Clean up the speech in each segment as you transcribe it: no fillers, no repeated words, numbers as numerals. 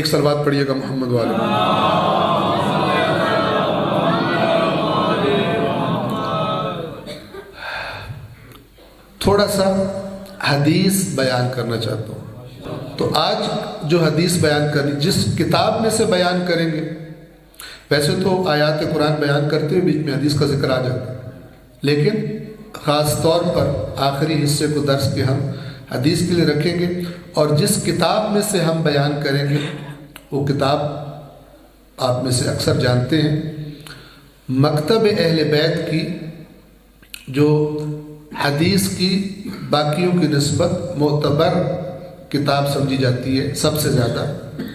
صلوات پڑھیے گا محمد والے. تھوڑا سا حدیث بیان کرنا چاہتا ہوں. تو آج جو حدیث بیان کرنی جس کتاب میں سے بیان کریں گے، ویسے تو آیات قرآن بیان کرتے ہوئے بیچ میں حدیث کا ذکر آ جاتا ہے، لیکن خاص طور پر آخری حصے کو درس کے ہم حدیث کے لیے رکھیں گے. اور جس کتاب میں سے ہم بیان کریں گے وہ کتاب آپ میں سے اکثر جانتے ہیں، مکتب اہل بیت کی جو حدیث کی باقیوں کی نسبت معتبر کتاب سمجھی جاتی ہے. سب سے زیادہ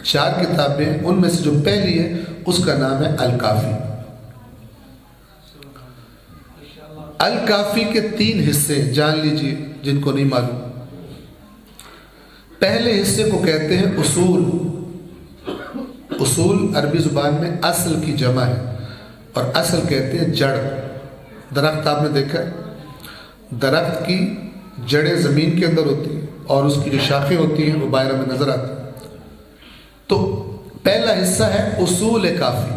4 کتابیں، ان میں سے جو پہلی ہے اس کا نام ہے الکافی. الکافی کے 3 حصے جان لیجئے جن کو نہیں معلوم. پہلے حصے کو کہتے ہیں اصول. اصول عربی زبان میں اصل کی جمع ہے، اور اصل کہتے ہیں جڑ. درخت آپ نے دیکھا ہے، درخت کی جڑیں زمین کے اندر ہوتی ہیں اور اس کی جو شاخیں ہوتی ہیں وہ باہر میں نظر آتی ہیں. تو پہلا حصہ ہے اصول کافی،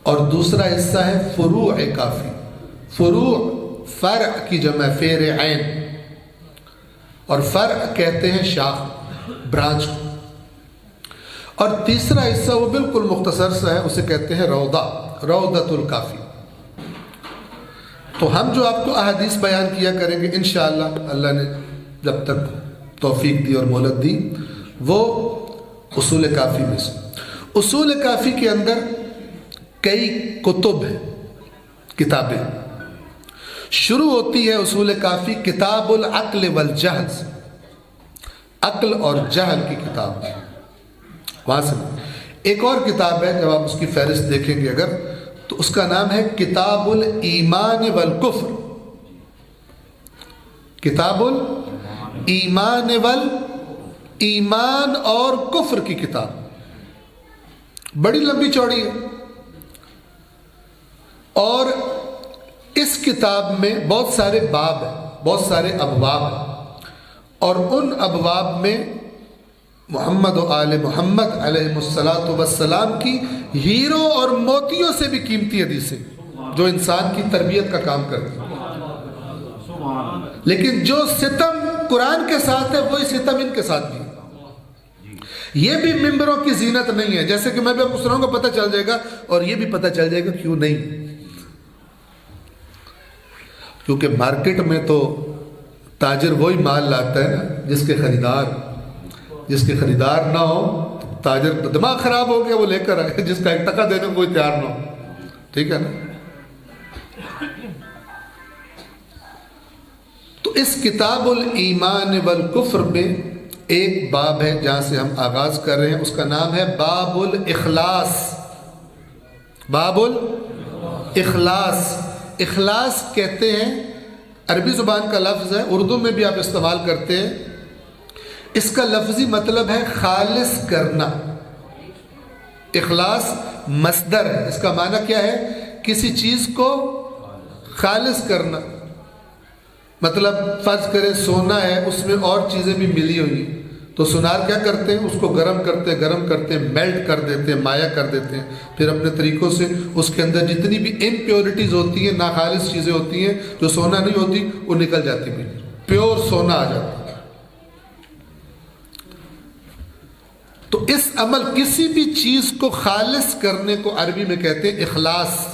اور دوسرا حصہ ہے فروع کافی. فروع فرع کی جمع فرعین، اور فرع کہتے ہیں شاخ، برانچ. اور تیسرا حصہ وہ بالکل مختصر سا ہے، اسے کہتے ہیں روضہ، روضۃ الکافی. تو ہم جو آپ کو احادیث بیان کیا کریں گے انشاءاللہ، اللہ نے جب تک توفیق دی اور مہلت دی، وہ اصول کافی میں سے. اصول کافی کے اندر کئی کتب ہیں، کتابیں. شروع ہوتی ہے اصول کافی کتاب العقل والجہل سے، عقل اور جہل کی کتاب. وہاں سے ایک اور کتاب ہے، جب آپ اس کی فہرست دیکھیں گے اگر، تو اس کا نام ہے کتاب الایمان والکفر. کتاب الایمان ایمان اور کفر کی کتاب، بڑی لمبی چوڑی ہے. اور اس کتاب میں بہت سارے باب ہیں، بہت سارے ابواب ہیں، اور ان ابواب میں محمد و آل محمد علیہ السلام کی ہیروں اور موتیوں سے بھی قیمتی حدیثیں جو انسان کی تربیت کا کام کرتی ہیں. لیکن جو ستم قرآن کے ساتھ ہے وہی ستم ان کے ساتھ بھی ہے. یہ بھی ممبروں کی زینت نہیں ہے، جیسے کہ میں بھی آپ کو سناؤں گا پتہ چل جائے گا، اور یہ بھی پتہ چل جائے گا کیوں نہیں. کیونکہ مارکیٹ میں تو تاجر وہی مال لاتا ہے نا جس کے خریدار نہ ہو. تاجر دماغ خراب ہو گیا وہ لے کر آئے جس کا 1 ٹکا دینے کو کوئی تیار نہ ہو. ٹھیک ہے نا. تو اس کتاب الایمان والکفر میں ایک باب ہے جہاں سے ہم آغاز کر رہے ہیں، اس کا نام ہے باب الاخلاص. باب الاخلاص. اخلاص کہتے ہیں، عربی زبان کا لفظ ہے، اردو میں بھی آپ استعمال کرتے ہیں. اس کا لفظی مطلب ہے خالص کرنا. اخلاص مصدر ہے، اس کا معنی کیا ہے؟ کسی چیز کو خالص کرنا. مطلب فرض کریں سونا ہے، اس میں اور چیزیں بھی ملی ہوئی، تو سونار کیا کرتے ہیں؟ اس کو گرم کرتے ہیں، میلٹ کر دیتے ہیں، مایا کر دیتے ہیں، پھر اپنے طریقوں سے اس کے اندر جتنی بھی امپیورٹیز ہوتی ہیں، ناخالص چیزیں ہوتی ہیں جو سونا نہیں ہوتی، وہ نکل جاتی ہیں، پیور سونا آ جاتا ہے. تو اس عمل کسی بھی چیز کو خالص کرنے کو عربی میں کہتے ہیں اخلاص.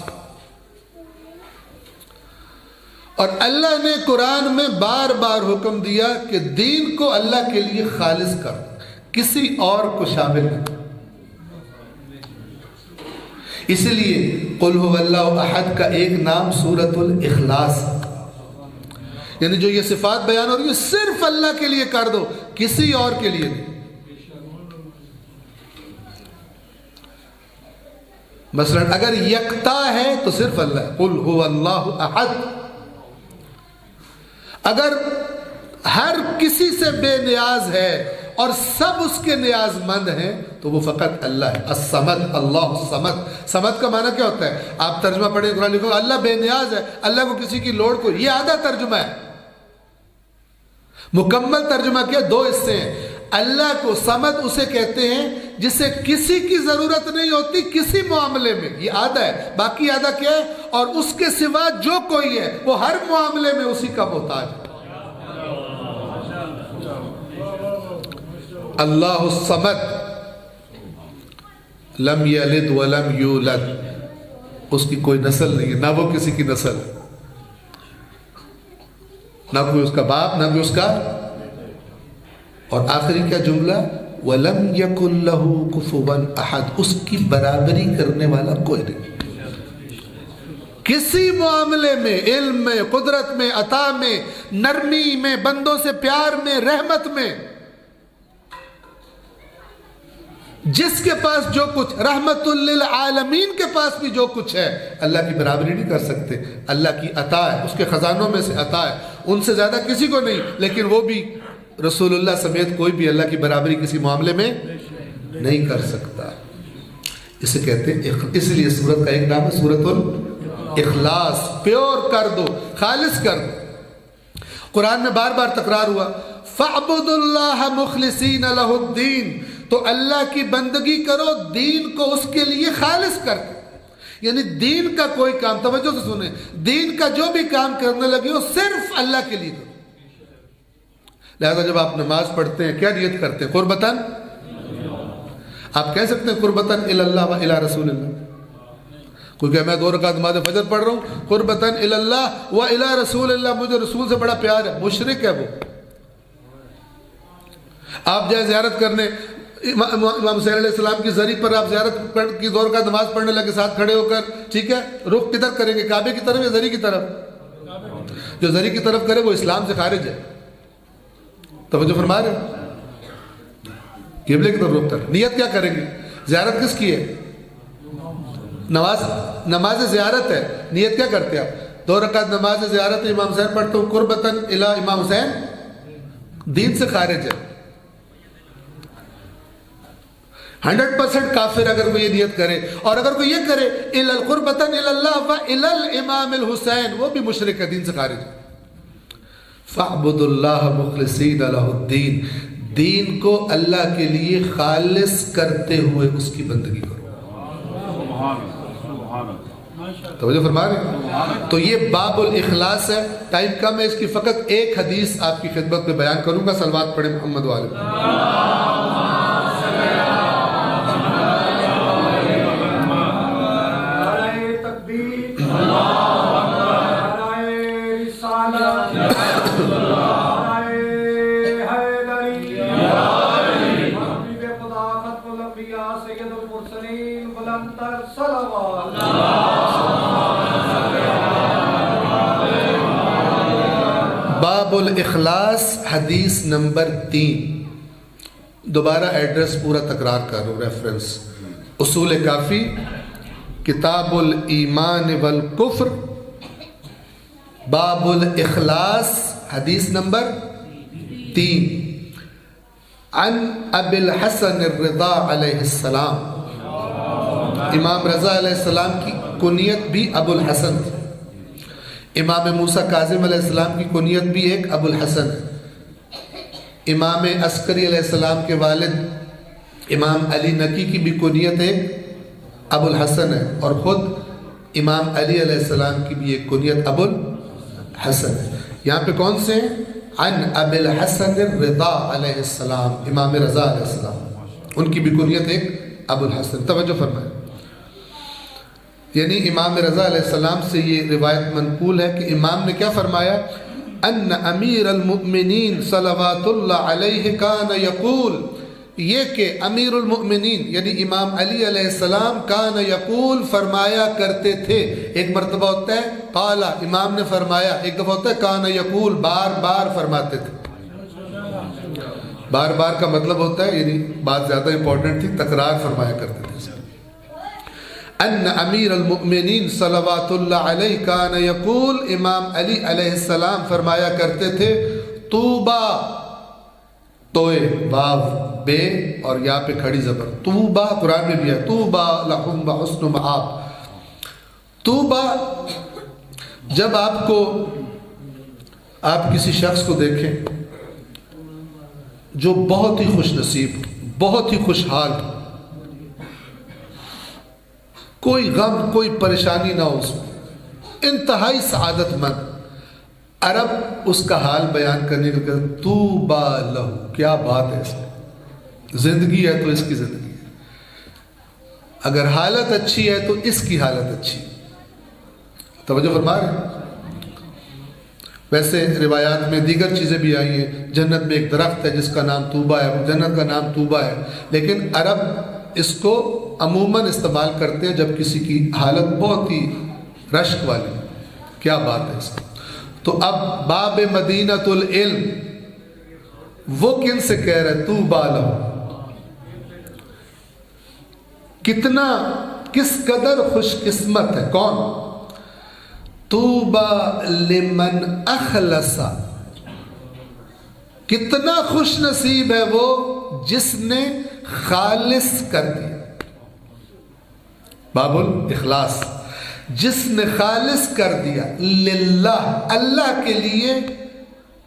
اور اللہ نے قرآن میں بار بار حکم دیا کہ دین کو اللہ کے لیے خالص کر، کسی اور کو شامل نہیں. اس لیے قل هو اللہ احد کا ایک نام سورۃ الاخلاص، یعنی جو یہ صفات بیان ہو رہی ہے صرف اللہ کے لیے کر دو، کسی اور کے لیے نہیں. مثلا اگر یکتا ہے تو صرف اللہ، قل هو اللہ احد. اگر ہر کسی سے بے نیاز ہے اور سب اس کے نیاز مند ہیں تو وہ فقط اللہ ہے. الصمد، اللہ الصمد. صمد کا معنی کیا ہوتا ہے؟ آپ ترجمہ پڑھیں قرآن لکھو اللہ بے نیاز ہے، اللہ کو کسی کی لوڑ کو، یہ آدھا ترجمہ ہے. مکمل ترجمہ کیا؟ 2 حصے ہیں. اللہ کو صمد اسے کہتے ہیں جسے کسی کی ضرورت نہیں ہوتی کسی معاملے میں، یہ آدھا ہے، باقی آدھا کیا ہے؟ اور اس کے سوا جو کوئی ہے وہ ہر معاملے میں اسی کا محتاج ہے۔ اللہ الصمد لم یلد ولم یولد، اس کی کوئی نسل نہیں ہے، نہ وہ کسی کی نسل ہے، نہ کوئی اس کا باپ نہ کوئی اس کا، اور آخری کیا جملہ؟ وَلَمْ يَكُنْ لَهُ كُفُوًا أَحَدٌ، اس کی برابری کرنے والا کوئی نہیں۔ کسی معاملے میں، علم میں، قدرت میں، عطا میں، نرمی میں، بندوں سے پیار میں، رحمت میں، جس کے پاس جو کچھ، رحمت للعالمین کے پاس بھی جو کچھ ہے، اللہ کی برابری نہیں کر سکتے۔ اللہ کی عطا ہے، اس کے خزانوں میں سے عطا ہے، ان سے زیادہ کسی کو نہیں، لیکن وہ بھی رسول اللہ سمیت کوئی بھی اللہ کی برابری کسی معاملے میں نہیں کر سکتا۔ اسے کہتے ہیں، اس لیے سورت کا ایک نام ہے سورت الاخلاص، پیور کر دو، خالص کر دو۔ قرآن میں بار بار تکرار ہوا، فَاعْبُدُوا اللَّهَ مُخْلِصِينَ لَهُ الدِّينَ، تو اللہ کی بندگی کرو، دین کو اس کے لیے خالص کر کے، یعنی دین کا کوئی کام، توجہ سے سنیں، دین کا جو بھی کام کرنے لگے ہو صرف اللہ کے لیے کرو۔ لہذا جب آپ نماز پڑھتے ہیں کیا نیت کرتے ہیں؟ قربتاً، آپ کہہ سکتے ہیں قربتاً الی اللہ و الی رسول اللہ۔ کوئی کہ میں 2 رکعت نماز فجر پڑھ رہا ہوں، قربتاً الی اللہ و الی رسول اللہ، مجھے رسول سے بڑا پیار ہے، مشرک ہے وہ۔ آپ جائے زیارت کرنے، امام حسین علیہ السلام کی زری پر آپ زیارت کی 2 رکعت نماز پڑھنے لگے، ساتھ کھڑے ہو کر، ٹھیک ہے، رخ کدھر کریں گے؟ کعبے کی طرف یا زری کی طرف؟ جو زری کی طرف کرے وہ اسلام سے خارج ہے۔ توجہ فرما رہے ہیں؟ قبلے کی طرف رخ کر، نیت کیا کریں گے؟ زیارت کس کی ہے؟ نماز زیارت ہے، نیت کیا کرتے ہیں آپ؟ 2 رکعت نماز زیارت ہے، امام حسین پڑھتا ہوں، قربتاً الی امام حسین، دین سے خارج ہے۔ 100% کافر اگر کوئی یہ نیت کرے، اور اگر کوئی یہ کرے قربتاً الی اللہ و الی الامام الحسین، وہ بھی مشرک ہے، دین سے خارج ہے۔ فَاعْبُدُوا اللَّهَ مُخْلِصِينَ لَهُ الدِّينَ، دین کو اللہ کے لیے خالص کرتے ہوئے اس کی بندگی کرو۔ توجہ فرما رہے ہیں؟ تو یہ باب الاخلاص ہے۔ ٹائم کم ہے، اس کی فقط ایک حدیث آپ کی خدمت میں بیان کروں گا، صلوات پڑھیں محمد والے۔ باب الاخلاص، حدیث نمبر 3۔ دوبارہ ایڈریس پورا تکرار کرو، ریفرنس اصول کافی، کتاب الایمان والکفر، باب الاخلاص، حدیث نمبر 3، عن ابی الحسن الرضا علیہ السلام۔ امام رضا علیہ السلام کی کنیت بھی ابو الحسن تھی۔ امام موسیٰ کاظم علیہ السلام کی کنیت بھی ایک ابو الحسن ہے۔ امام عسکری علیہ السلام کے والد امام علی نقی کی بھی کنیت ایک ابو الحسن ہے، اور خود امام علی علیہ السلام کی بھی ایک کنیت ابو الحسن ہے۔ یہاں پہ کون سے ہیں؟ عن ابی الحسن الرضا علیہ السلام، امام رضا علیہ السلام، ان کی بھی کنیت ایک ابو الحسن۔ توجہ فرمائیں، یعنی امام رضا علیہ السلام سے یہ روایت منقول ہے کہ امام نے کیا فرمایا؟ ان امیر المؤمنین صلوات اللہ علیہ کان یقول، یہ کہ امیر المؤمنین یعنی امام علی علیہ السلام کان یقول فرمایا کرتے تھے۔ ایک مرتبہ ہوتا ہے قالا، امام نے فرمایا، ایک دفعہ ہوتا ہے کان یقول، بار بار فرماتے تھے۔ بار بار کا مطلب ہوتا ہے یعنی بات زیادہ امپورٹنٹ تھی، تکرار فرمایا کرتے تھے۔ ان امیر المؤمنین صلوات اللہ علیہ کان یقول، امام علی علیہ السلام فرمایا کرتے تھے، طوبا، توئے، واو بے اور یا پہ کھڑی زبر، طوبا قرآن میں بھی ہے، طوبا لہم وحسن مآب۔ طوبا، جب آپ کسی شخص کو دیکھیں جو بہت ہی خوش نصیب، بہت ہی خوشحال، کوئی غم کوئی پریشانی نہ ہو، اس میں انتہائی سعادت مند، عرب اس کا حال بیان کرنے کا کہتے طوبی لہو، کیا بات ہے، اس میں زندگی ہے تو اس کی زندگی ہے، اگر حالت اچھی ہے تو اس کی حالت اچھی ہے۔ توجہ فرما رہے ہیں؟ ویسے روایات میں دیگر چیزیں بھی آئی ہیں، جنت میں ایک درخت ہے جس کا نام طوبیٰ ہے، جنت کا نام طوبیٰ ہے، لیکن عرب اس کو عموماً استعمال کرتے ہیں جب کسی کی حالت بہت ہی رشک والی، کیا بات ہے اس کا۔ تو اب باب مدینۃ العلم وہ کن سے کہہ رہے ہیں؟ طوبیٰ لہو، کتنا کس قدر خوش قسمت ہے کون؟ طوبیٰ لمن اخلص، کتنا خوش نصیب ہے وہ جس نے خالص کر دیا، باب الاخلاص، جس نے خالص کر دیا، للہ اللہ کے لیے،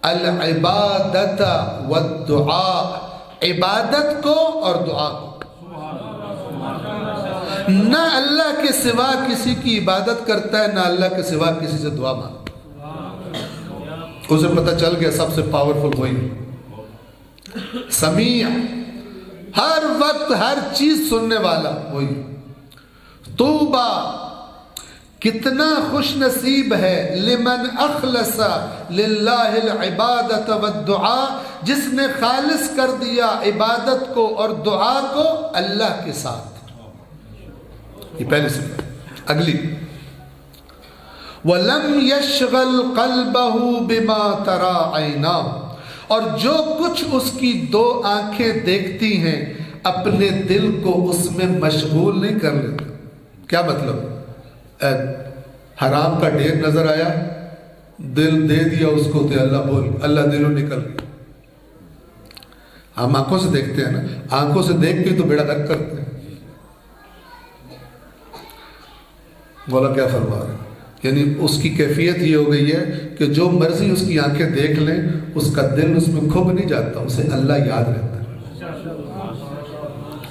العبادت والدعاء، عبادت کو اور دعا کو، نہ اللہ کے سوا کسی کی عبادت کرتا ہے، نہ اللہ کے سوا کسی سے دعا مانگتا، اسے پتہ چل گیا سب سے پاورفل وہی، سمیع، ہر وقت ہر چیز سننے والا وہی۔ طوبیٰ، کتنا خوش نصیب ہے، لمن اخلص للہ العبادت والدعاء، جس نے خالص کر دیا عبادت کو اور دعا کو اللہ کے ساتھ، یہ پہلی صفت۔ اگلی، وَلَمْ يَشْغَلْ قَلْبَهُ بِمَا تَرَى عَيْنَاهُ، اور جو کچھ اس کی دو آنکھیں دیکھتی ہیں اپنے دل کو اس میں مشغول نہیں کر لیتے۔ کیا مطلب؟ حرام کا ڈھیر نظر آیا، دل دے دیا اس کو، تو اللہ بول، اللہ دلوں نکل گیا۔ ہم آنکھوں سے دیکھتے ہیں نا، آنکھوں سے دیکھ کے تو بیڑا غرق کرتے ہیں۔ مولا کیا فرما رہے ہیں؟ یعنی اس کی کیفیت یہ ہو گئی ہے کہ جو مرضی اس کی آنکھیں دیکھ لیں، اس کا دل اس میں کھب نہیں جاتا، اسے اللہ یاد رہتا ہے،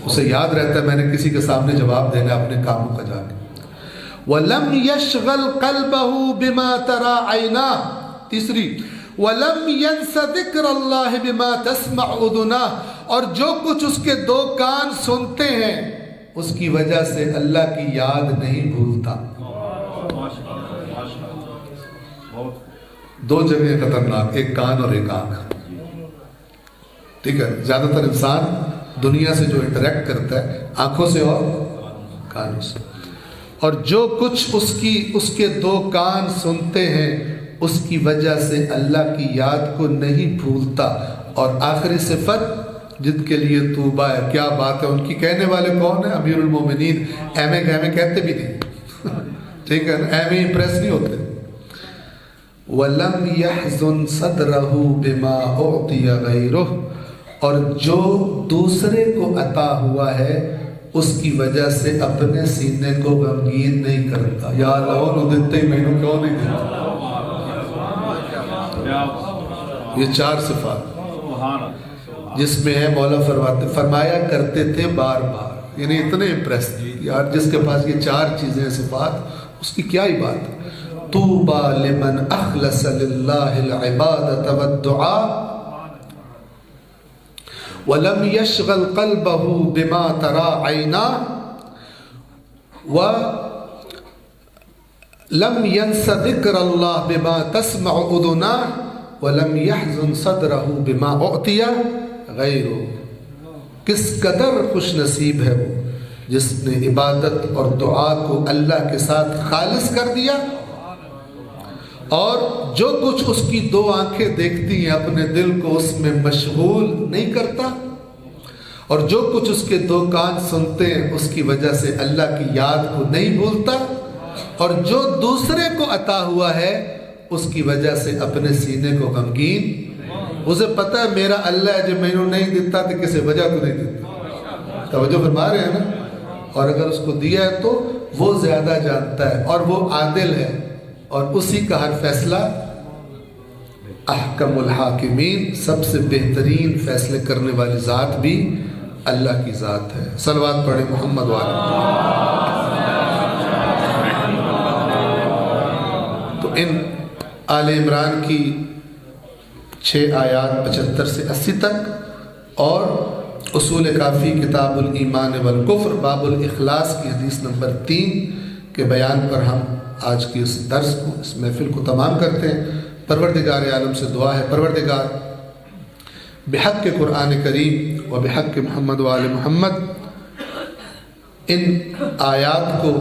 اسے یاد رہتا ہے میں نے کسی کے سامنے جواب دینا اپنے کاموں کا جا کے۔ وَلَمْ يَشْغَلْ قَلْبَهُ بِمَا تَرَى عَيْنَاهُ، تیسری، وَلَمْ يَنْسَ ذِكْرَ اللَّهِ بِمَا تَسْمَعُ أُذُنَاهُ، اور جو کچھ اس کے دو کان سنتے ہیں اس کی وجہ سے اللہ کی یاد نہیں بھولتا۔ دو جگہ خطرناک، ایک کان اور ایک آنکھ، ٹھیک ہے؟ زیادہ تر انسان دنیا سے جو انٹریکٹ کرتا ہے آنکھوں سے اور کانوں سے، اور جو کچھ اس کے دو کان سنتے ہیں اس کی وجہ سے اللہ کی یاد کو نہیں بھولتا۔ اور آخری صفت جن کے لیے طوبیٰ ہے، کیا بات ہے، ان کی کہنے والے کون ہیں؟ امیر المومنین، ایمیں کہتے بھی نہیں، ٹھیک ہے نا، ایمیں امپریس نہیں ہوتے۔ وَلَمْ يَحْزُنْ صَدْرَهُ بِمَا أُعْطِيَ غَيْرُهُ، اور جو دوسرے کو عطا ہوا ہے اس کی وجہ سے اپنے سینے کو غمگین نہیں کرتا۔ یا اللہ انہوں دیتے ہی میں نے کیوں نہیں دیتا۔ یہ چار صفات جس میں ہے، مولا فرمایا کرتے تھے بار بار، یعنی اتنے امپریس یار جس کے پاس یہ چار چیزیں صفات، اس کی کیا ہی بات ہے۔ طوبیٰ لمن اخلص للہ العبادۃ والدعاء، وَلَمْ يَشْغَلْ قَلْبَهُ بِمَا تَرَى عَيْنَاهُ، وَلَمْ يَنْسَ ذِكْرَ اللَّهِ بِمَا تَسْمَعُ أُذُنَاهُ، وَلَمْ يَحْزُنْ صَدْرَهُ بِمَا أُعْطِيَ غَيْرُهُ۔ کس قدر خوش نصیب ہے وہ جس نے عبادت اور دعا کو اللہ کے ساتھ خالص کر دیا، اور جو کچھ اس کی دو آنکھیں دیکھتی ہیں اپنے دل کو اس میں مشغول نہیں کرتا، اور جو کچھ اس کے دو کان سنتے ہیں اس کی وجہ سے اللہ کی یاد کو نہیں بھولتا، اور جو دوسرے کو عطا ہوا ہے اس کی وجہ سے اپنے سینے کو غمگین، اسے پتہ ہے میرا اللہ ہے، جب میں نے نہیں دیتا تو کسی وجہ کو نہیں دیتا۔ توجہ فرما رہے ہیں نا؟ اور اگر اس کو دیا ہے تو وہ زیادہ جانتا ہے، اور وہ عادل ہے، اور اسی کا ہر فیصلہ احکم الحاکمین، سب سے بہترین فیصلے کرنے والی ذات بھی اللہ کی ذات ہے۔ صلوات پڑھیں محمد والے۔ تو ان آل عمران کی 6 آیات 75 سے 80 تک، اور اصول کافی کتاب الایمان والکفر باب الاخلاص کی حدیث نمبر 3 کے بیان پر ہم آج کی اس درس کو، اس محفل کو تمام کرتے ہیں۔ پروردگار عالم سے دعا ہے، پروردگار بحق کے قرآن کریم و بحق محمد و آل محمد ان آیات کو